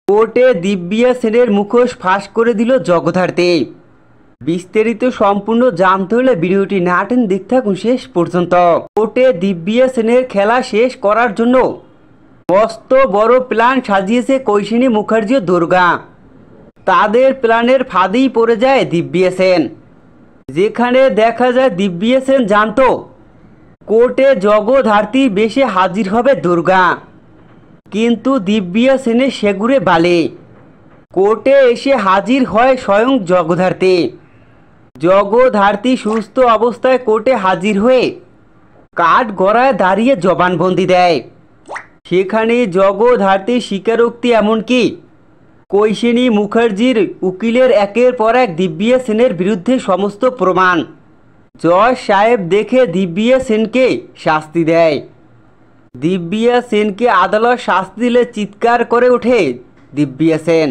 কোর্টে দিব্যা সেনের মুখোশ ফাঁস করে দিল জগদ্ধাত্রী। বিস্তারিত সম্পূর্ণ জানতে হলে ভিডিওটি না টেনে দেখতে থাকুন শেষ পর্যন্ত। কোর্টে দিব্যা সেনের খেলা শেষ করার জন্য মস্ত বড় প্ল্যান সাজিয়েছে কৈশিনী মুখার্জি ও দুর্গা। তাদের প্ল্যানের ফাঁদেই পড়ে যায় দিব্যা সেন। যেখানে দেখা যায় দিব্যা সেন জানতো কোর্টে জগদ্ধাত্রীর বেশে হাজির হবে দুর্গা, কিন্তু দিব্যা সেনের সেগুড়ে বালে। কোর্টে এসে হাজির হয় স্বয়ং জগদ্ধাত্রী। জগদ্ধাত্রী সুস্থ অবস্থায় কোর্টে হাজির হয়ে কাঠ গড়ায় দাঁড়িয়ে জবানবন্দি দেয়। সেখানে জগদ্ধাত্রীর স্বীকারোক্তি, এমনকি কৈশিনী মুখার্জির উকিলের একের পর এক দিব্যা সেনের বিরুদ্ধে সমস্ত প্রমাণ। জজ সাহেব দেখে দিব্যা সেনকে শাস্তি দেয়। দিব্যা সেনকে আদালত শাস্তি দিলে চিৎকার করে ওঠে দিব্যা সেন।